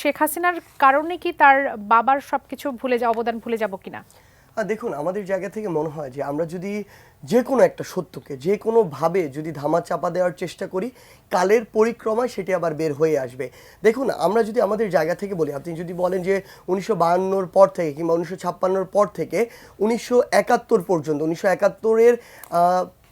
শেখ হাসিনার কারণে কি তার বাবার সবকিছু ভুলে যাওয়া, অবদান ভুলে যাব কিনা? দেখুন, আমাদের জায়গা থেকে মনে হয় যে আমরা যদি যে কোনো একটা সত্যকে যে কোনোভাবে যদি ধামা চাপা দেওয়ার চেষ্টা করি, কালের পরিক্রমায় সেটি আবার বের হয়ে আসবে। দেখুন, আমরা যদি আমাদের জায়গা থেকে বলি, আপনি যদি বলেন যে 1952 পর থেকে কিংবা 1956 পর থেকে 1971 পর্যন্ত, 1971-এর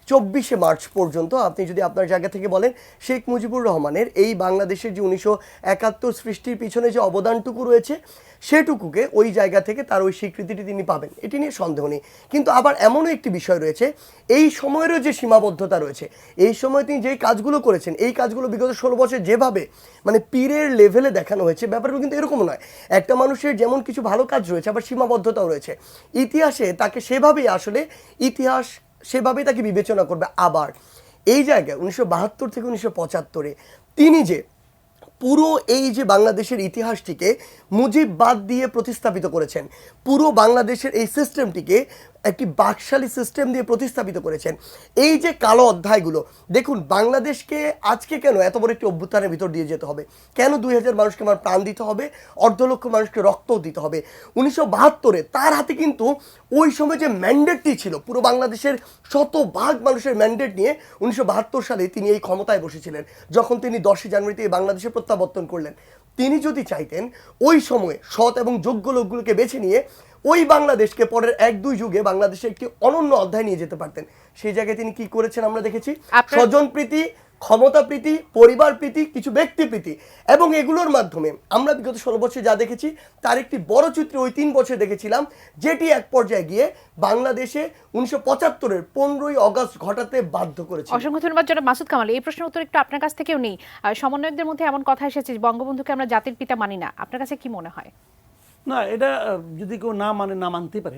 24শে মার্চ পর্যন্ত আপনি যদি আপনার জায়গা থেকে বলেন, শেখ মুজিবুর রহমানের এই বাংলাদেশের যে 1971 সৃষ্টির পিছনে যে অবদানটুকু রয়েছে, সেটুকুকে ওই জায়গা থেকে তার ওই স্বীকৃতিটি তিনি পাবেন, এটি নিয়ে সন্দেহ নেই। কিন্তু আবার এমনও একটি বিষয় রয়েছে, এই সময়েরও যে সীমাবদ্ধতা রয়েছে, এই সময় তিনি যেই কাজগুলো করেছেন, এই কাজগুলো বিগত 16 বছর যেভাবে মানে পীরের লেভেলে দেখানো হয়েছে, ব্যাপারগুলো কিন্তু এরকম নয়। একটা মানুষের যেমন কিছু ভালো কাজ রয়েছে, আবার সীমাবদ্ধতাও রয়েছে। ইতিহাসে তাকে সেভাবেই আসলে ইতিহাস সেভাবেই তাকে বিবেচনা করবে। আবার এই জায়গায় 1972 থেকে 1975-এ তিনি যে পুরো এই যে বাংলাদেশের ইতিহাসটিকে মুজিববাদ দিয়ে প্রতিস্থাপিত করেছেন, পুরো বাংলাদেশের এই সিস্টেমটিকে একটি বাকশালী সিস্টেম দিয়ে প্রতিস্থাপিত করেছেন। এই যে কালো অধ্যায়গুলো, দেখুন বাংলাদেশকে আজকে কেন এত বড় একটি অভ্যুত্থানের ভিতর দিয়ে যেতে হবে, কেন 2000 মানুষকে আমার প্রাণ দিতে হবে, অর্ধলক্ষ মানুষকে রক্তও দিতে হবে। 1972-এ তার হাতে কিন্তু ওই সময় যে ম্যান্ডেটটি ছিল, পুরো বাংলাদেশের শতভাগ মানুষের ম্যান্ডেট নিয়ে 1972 সালে তিনি এই ক্ষমতায় বসেছিলেন, যখন তিনি 10 জানুয়ারিতে এই বাংলাদেশে প্রত্যাবর্তন করলেন। তিনি যদি চাইতেন ওই সময়ে সৎ এবং যোগ্য লোকগুলোকে বেছে নিয়ে ওই বাংলাদেশকে পরের 1-2 যুগে বাংলাদেশে একটি অনন্য অধ্যায় নিয়ে যেতে পারতেন। সেই জায়গায় তিনি কি করেছেন আমরা দেখেছি, স্বজনপ্রীতি, ক্ষমতাপ্রীতি, পরিবার প্রীতি, কিছু ব্যক্তি প্রীতি, এবং এগুলোর মাধ্যমে আমরা বিগত 16 বছর যা দেখেছি তার একটি বড় চিত্র ওই 3 বছর দেখেছিলাম, যেটি এক পর্যায়ে গিয়ে বাংলাদেশে 1975-এর 15ই আগস্ট ঘটাতে বাধ্য করেছে। অসংখ্য ধন্যবাদ জনাব মাসুদ কামাল। এই প্রশ্নের উত্তর একটু আপনার কাছ থেকেও নেই। সমন্বয়কদের মধ্যে এমন কথা এসেছে বঙ্গবন্ধুকে আমরা জাতির পিতা মানি না, আপনার কাছে কি মনে হয়? না, এটা যদি কেউ না মানে না মানতেই পারে,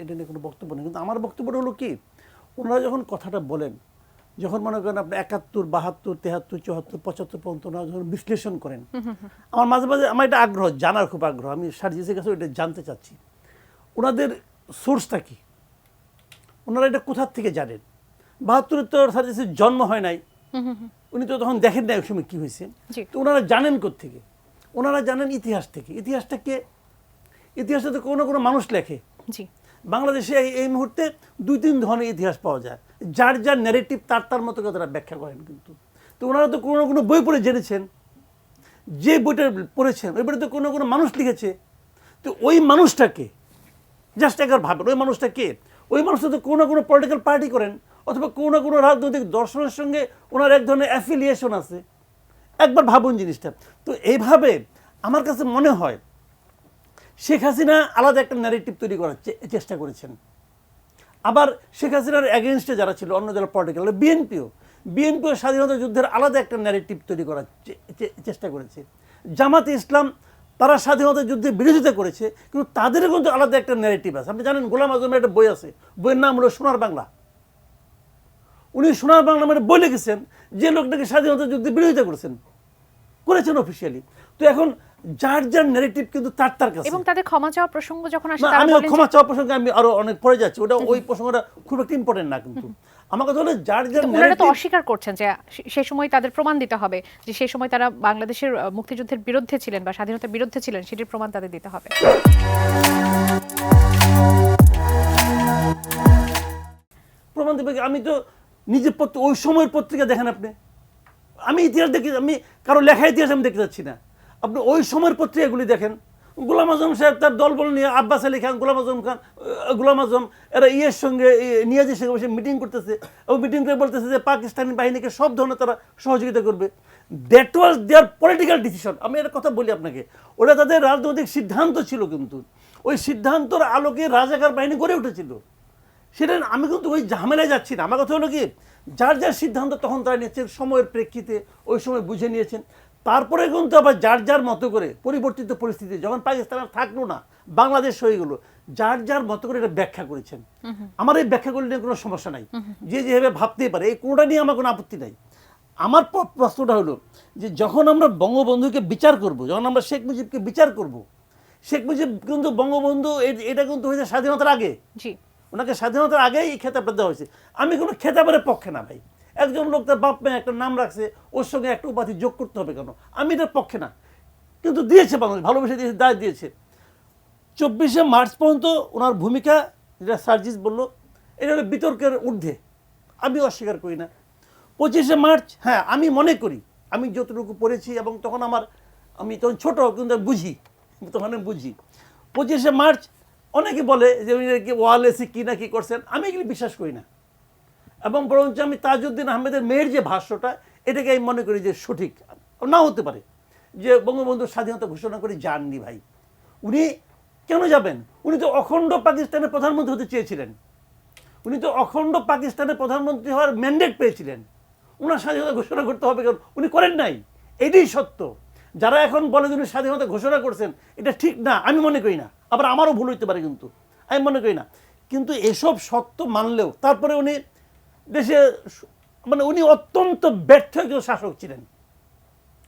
এটা নিয়ে কোনো বক্তব্য নেই। কিন্তু আমার বক্তব্যটা হলো কি, ওনারা যখন কথাটা বলেন, যখন মনে করেন আপনি 71, 72, 73, 74, 75 পর্যন্ত ওনারা যখন বিশ্লেষণ করেন, আমার মাঝে মাঝে আমার এটা আগ্রহ, জানার খুব আগ্রহ, আমি সার্জিসের কাছে এটা জানতে চাচ্ছি ওনাদের সোর্সটা কি, ওনারা এটা কোথার থেকে জানেন। 72-এ তো সার্জিসের জন্ম হয় নাই, উনি তো তখন দেখেন না এক সময় কী হয়েছে, তো ওনারা জানেন কোত্থেকে? ওনারা জানেন ইতিহাস থেকে। ইতিহাসটা তো কোনো কোনো মানুষ লেখে। বাংলাদেশে এই মুহূর্তে 2-3 ধরনের ইতিহাস পাওয়া যায়, যার যার ন্যারেটিভ তার মতো করে তারা ব্যাখ্যা করেন। কিন্তু তো ওনারা তো কোনো কোনো বই পড়ে জেনেছেন, যে বইটা পড়েছেন ওই বইটা তো কোনো কোনো মানুষ লিখেছে। তো ওই মানুষটাকে জাস্ট একবার ভাবেন, ওই মানুষটা কে? ওই মানুষটা তো কোনো কোনো পলিটিক্যাল পার্টি করেন, অথবা কোনো কোনো রাজনৈতিক দর্শনের সঙ্গে ওনার এক ধরনের অ্যাফিলিয়েশন আছে। একবার ভাবুন জিনিসটা। তো এইভাবে আমার কাছে মনে হয় শেখ হাসিনা আলাদা একটা ন্যারেটিভ তৈরি করার চেষ্টা করেছেন। আবার শেখ হাসিনার এগেনস্টে যারা ছিল, অন্য যারা পলিটিক্যাল, বিএনপিও স্বাধীনতা যুদ্ধের আলাদা একটা ন্যারেটিভ তৈরি করার চেষ্টা করেছে। জামাতে ইসলাম তারা স্বাধীনতা যুদ্ধের বিরোধিতা করেছে, কিন্তু তাদেরও কিন্তু আলাদা একটা ন্যারেটিভ আছে। আপনি জানেন, গোলাম আজমের একটা বই আছে, বইয়ের নাম হলো সোনার বাংলা। উনি সোনার বাংলা মানে বই লিখেছেন যে লোকটাকে স্বাধীনতা যুদ্ধে বিরোধিতা করেছেন অফিসিয়ালি। তো এখন যার যার ন্যারেটিভ কিন্তু তার কাছে, এবং তাদের ক্ষমা চাওয়া প্রসঙ্গ যখন আসে, আমি ক্ষমা চাওয়া প্রসঙ্গে আমি আরো অনেক পরে যাচ্ছি, ওটা ওই প্রসঙ্গটা খুব একটা ইম্পর্টেন্ট না। কিন্তু আমার কথা হলো যার যার ওনারা তো অস্বীকার করছেন যে সেই সময় তাদের প্রমাণ দিতে হবে যে সেই সময় তারা বাংলাদেশের মুক্তিযুদ্ধের বিরুদ্ধে ছিলেন বা স্বাধীনতার বিরুদ্ধে ছিলেন, সেটির প্রমাণ তাদের দিতে হবে। প্রমাণ দেবে। আমি তো নিজের ওই সময়ের পত্রিকা দেখেন আপনি, আমি ইতিহাস দেখি, আমি কারো লেখা ইতিহাস আমি দেখতে যাচ্ছি না, আপনি ওই সময়ের পত্রিকাগুলি দেখেন। গোলাম আজম সাহেব তার দলবল নিয়ে, আব্বাস আলী খান, গোলাম আজম এরা সঙ্গে নিয়াজের সঙ্গে বসে মিটিং করতেছে, এবং মিটিং করে বলতেছে যে পাকিস্তানি বাহিনীকে সব ধরনের তারা সহযোগিতা করবে। That was their political decision. আমি একটা কথা বলি আপনাকে, ওটা তাদের রাজনৈতিক সিদ্ধান্ত ছিল, কিন্তু ওই সিদ্ধান্তর আলোকে রাজাকার বাহিনী গড়ে উঠেছিল। সেটা আমি কিন্তু ওই ঝামেলায় যাচ্ছি না। আমার কথা হলো কি, যার যার সিদ্ধান্ত তখন তারা নিয়েছেন, সময়ের প্রেক্ষিতে ওই সময় বুঝে নিয়েছেন। তারপরে কিন্তু আবার যার যার মতো করে পরিবর্তিত পরিস্থিতি, যখন পাকিস্তান আর থাকলো না, বাংলাদেশ হয়ে গেলো, যার যার মতো করে এটা ব্যাখ্যা করেছেন। আমার এই ব্যাখ্যাগুলো নিয়ে কোনো সমস্যা নাই, যে যেভাবে ভাবতেই পারে, এই কোনোটা নিয়ে আমার কোনো আপত্তি নাই। আমার প্রশ্নটা হলো যে যখন আমরা বঙ্গবন্ধুকে বিচার করব, যখন আমরা শেখ মুজিবকে বিচার করব, শেখ মুজিব কিন্তু বঙ্গবন্ধু এটা কিন্তু হয়েছে স্বাধীনতার আগে। ওনাকে স্বাধীনতার আগেই এই খেতাবটা দেওয়া হয়েছে। আমি কোনো খেতাবের পক্ষে না ভাই। একজন লোক তার বাপ মেয়ে একটা নাম রাখছে, ওর সঙ্গে একটা উপাধি যোগ করতে হবে কেন? আমি এটার পক্ষে না। কিন্তু দিয়েছে বাংলাদেশ, ভালোবেসে দিয়েছে, দায় দিয়েছে। 24শে মার্চ পর্যন্ত ওনার ভূমিকা, যেটা সার্জিস বলল, এটা হলো বিতর্কের ঊর্ধ্বে, আমি অস্বীকার করি না। 25শে মার্চ, হ্যাঁ আমি মনে করি, আমি যতটুকু পড়েছি এবং তখন আমি তখন ছোট, কিন্তু আমি বুঝি, তখন আমি বুঝি 25শে মার্চ অনেকে বলে যে উনি নাকি ওয়ালেসি কী না কী করছেন, আমি এগুলি বিশ্বাস করি না। এবং বরঞ্চ আমি তাজউদ্দিন আহমেদের মেয়ের যে ভাষ্যটা, এটাকে আমি মনে করি যে সঠিক, না হতে পারে যে বঙ্গবন্ধু স্বাধীনতা ঘোষণা করে যাননি ভাই। উনি কেন যাবেন? উনি তো অখণ্ড পাকিস্তানের প্রধানমন্ত্রী হতে চেয়েছিলেন, উনি তো অখণ্ড পাকিস্তানের প্রধানমন্ত্রী হওয়ার ম্যান্ডেট পেয়েছিলেন। ওনার স্বাধীনতা ঘোষণা করতে হবে কেন? উনি করেন নাই, এটাই সত্য। যারা এখন বলে যে উনি স্বাধীনতা ঘোষণা করছেন, এটা ঠিক না, আমি মনে করি না। আবার আমারও ভুল হইতে পারে, কিন্তু আমি মনে করি না। কিন্তু এসব সত্য মানলেও তারপরে উনি দেশে, মানে উনি অত্যন্ত ব্যর্থ একজন শাসক ছিলেন,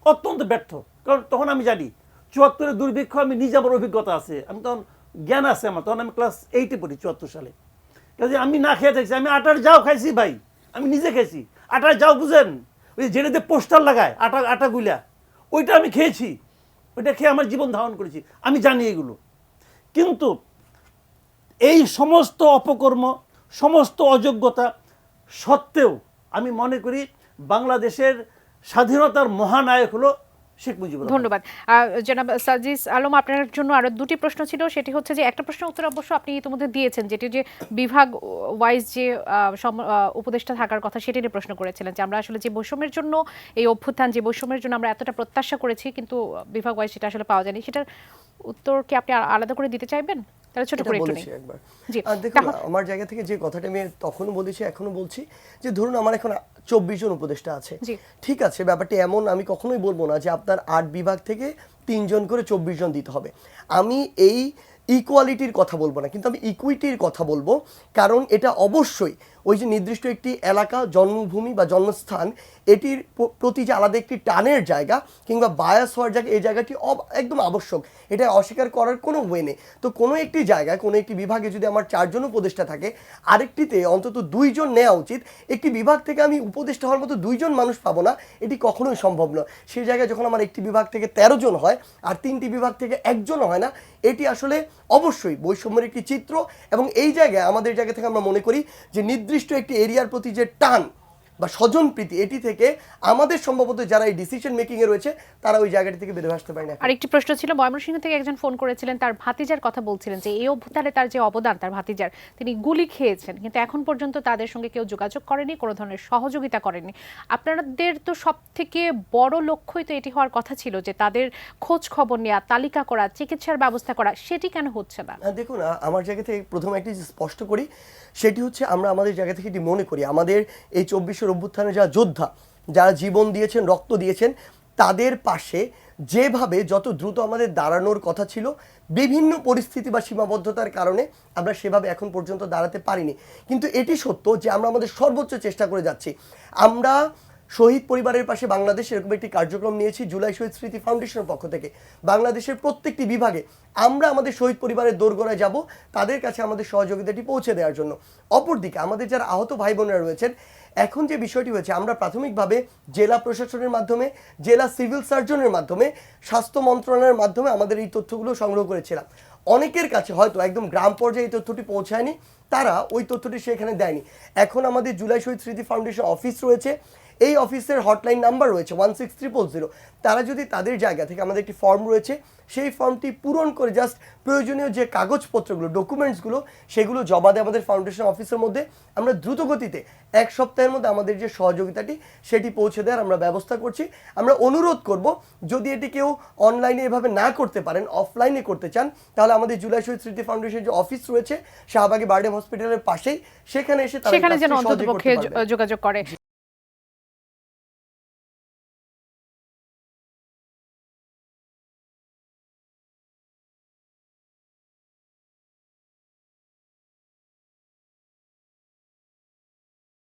অত্যন্ত ব্যর্থ। কারণ তখন আমি জানি 74-এর দুর্ভিক্ষ, আমি নিজে, আমার অভিজ্ঞতা আছে, আমি তখন জ্ঞান আছে আমার, তখন আমি ক্লাস 8-এ পড়ি 74 সালে। কাজে আমি না খেয়ে থাকছি, আমি আটার যাও খাইছি ভাই, আমি নিজে খেয়েছি। আটার যাও বুঝেন, ওই যেটাতে পোস্টার লাগায় আটা গুলা, ওইটা আমি খেয়েছি, ওইটা খেয়ে আমার জীবন ধারণ করেছি, আমি জানি এগুলো। কিন্তু এই সমস্ত অপকর্ম, সমস্ত অযোগ্যতা সত্ত্বেও আমি মনে করি বাংলাদেশের স্বাধীনতার মহানায়ক হলো শেখ মুজিবুর রহমান। ধন্যবাদ। জনাব সার্জিস আলম, আপনার জন্য আরো দুটি প্রশ্ন ছিল। সেটি হচ্ছে যে, একটা প্রশ্ন উত্তর অবশ্য আপনি ইতিমধ্যে দিয়েছেন, যেটি যে বিভাগ ওয়াইজ যে উপদেষ্টা থাকার কথা, সেটি নিয়ে প্রশ্ন করেছিলেন যে আমরা আসলে যে বৈষম্যের জন্য এই অভ্যুত্থান, যে বৈষম্যের জন্য আমরা এতটা প্রত্যাশা করেছি কিন্তু বিভাগ ওয়াইজ সেটা আসলে পাওয়া যায়নি, সেটার উত্তর কি আপনি আলাদা করে দিতে চাইবেন? তাহলে ছোট করে একটু বলেছি একবার। জি, দেখুন, আমার জায়গা থেকে যে কথাটা আমি তখনও বলেছি, এখনো বলছি, যে ধরুন আমার এখন 24 জন উপদেষ্টা আছে, জি। ঠিক আছে, ব্যাপারটা এমন আমি কখনোই বলবো না যে আপনার 8 বিভাগ থেকে 3 জন করে 24 জন দিতে হবে। আমি এই ইকুয়ালিটির কথা বলবো না, কিন্তু আমি ইকুইটির কথা বলবো। কারণ এটা অবশ্যই ওই যে নির্দিষ্ট একটি এলাকা, জন্মভূমি বা জন্মস্থান, এটির প্রতি যে আলাদা একটি টানের জায়গা কিংবা বায়াস হওয়ার জায়গা, এই জায়গাটি একদম আবশ্যক, এটা অস্বীকার করার কোনো ওয়ে নেই। তো কোনো একটি জায়গায়, কোনো একটি বিভাগে যদি আমার 4 জন উপদেষ্টা থাকে, আরেকটিতে অন্তত 2 জন নেওয়া উচিত। একটি বিভাগ থেকে আমি উপদেষ্টা হওয়ার মতো 2 জন মানুষ পাবো না, এটি কখনোই সম্ভব নয়। সেই জায়গায় যখন আমার একটি বিভাগ থেকে 13 জন হয় আর 3টি বিভাগ থেকে 1 জনও হয় না, এটি আসলে অবশ্যই বৈষম্যের একটি চিত্র। এবং এই জায়গায়, আমাদের জায়গা থেকে আমরা মনে করি যে নির্দিষ্ট একটি এরিয়ার প্রতি যে টান বা স্বজন প্রীতি, এটি থেকে আমাদের সম্ভবত যারা এই ডিসিশন মেকিং এ রয়েছে, তারা ওই জায়গাটি থেকে বের হয়ে আসতে পারে না। আরেকটি প্রশ্ন ছিল, ময়মনসিংহ থেকে একজন ফোন করেছিলেন, তার ভাতিজার কথা বলছিলেন যে এই অভ্যুত্থানে তার যে অবদান, তার ভাতিজার, তিনি গুলি খেয়েছেন, কিন্তু এখন পর্যন্ত তাদের সঙ্গে কেউ যোগাযোগ করেনি, কোনো ধরনের সহযোগিতা করেনি। আপনাদের তো সব থেকে বড় লক্ষ্যই তো এটি হওয়ার কথা ছিল যে তাদের খোঁজ খবর নেওয়া, তালিকা করা, চিকিৎসার ব্যবস্থা করা, সেটি কেন হচ্ছে না? দেখুন, আমার জায়গা থেকে প্রথমে একটি স্পষ্ট করি, সেটি হচ্ছে আমরা আমাদের জায়গা থেকে এটি মনে করি, আমাদের এই 24-এর অভ্যুত্থানে যারা যোদ্ধা, যারা জীবন দিয়েছেন, রক্ত দিয়েছেন, তাদের পাশে যেভাবে যত দ্রুত আমাদের দাঁড়ানোর কথা ছিল, বিভিন্ন পরিস্থিতি বা সীমাবদ্ধতার কারণে আমরা সেভাবে এখন পর্যন্ত দাঁড়াতে পারিনি। কিন্তু এটি সত্য যে আমরা আমাদের সর্বোচ্চ চেষ্টা করে যাচ্ছি। আমরা শহীদ পরিবারের পাশে বাংলাদেশ এরকম একটি কার্যক্রম নিয়েছি জুলাই শহীদ স্মৃতি ফাউন্ডেশনের পক্ষ থেকে। বাংলাদেশের প্রত্যেকটি বিভাগে আমরা আমাদের শহীদ পরিবারের দোরগোড়ায় যাব, তাদের কাছে আমাদের সহযোগিতাটি পৌঁছে দেওয়ার জন্য। অপরদিকে আমাদের যারা আহত ভাই বোনেরা রয়েছেন, এখন যে বিষয়টি হয়েছে, আমরা প্রাথমিকভাবে জেলা প্রশাসনের মাধ্যমে, জেলা সিভিল সার্জনের মাধ্যমে, স্বাস্থ্য মন্ত্রণালয়ের মাধ্যমে আমাদের এই তথ্যগুলো সংগ্রহ করেছিলাম। অনেকের কাছে হয়তো একদম গ্রাম পর্যায়ে এই তথ্যটি পৌঁছায়নি, তারা ওই তথ্যটি সেখানে দেয়নি। এখন আমাদের জুলাই শহীদ স্মৃতি ফাউন্ডেশন অফিস রয়েছে, এই অফিসের হটলাইন নাম্বার রয়েছে 16300। তারা যদি তাদের জায়গা থেকে, আমাদের একটি ফর্ম রয়েছে, সেই ফর্মটি পূরণ করে জাস্ট প্রয়োজনীয় যে কাগজপত্রগুলো, ডকুমেন্টসগুলো, সেগুলো জমা দেয় আমাদের ফাউন্ডেশন অফিসের মধ্যে, আমরা দ্রুত গতিতে 1 সপ্তাহের মধ্যে আমাদের যে সহযোগিতাটি সেটি পৌঁছে দেওয়ার আমরা ব্যবস্থা করছি। আমরা অনুরোধ করব, যদি এটি কেউ অনলাইনে এভাবে না করতে পারেন, অফলাইনে করতে চান, তাহলে আমাদের জুলাই শহীদ স্মৃতি ফাউন্ডেশনের যে অফিস রয়েছে শাহবাগী বারডেম হসপিটালের পাশেই, সেখানে এসে তারা যেন অন্ততপক্ষে যোগাযোগ করে।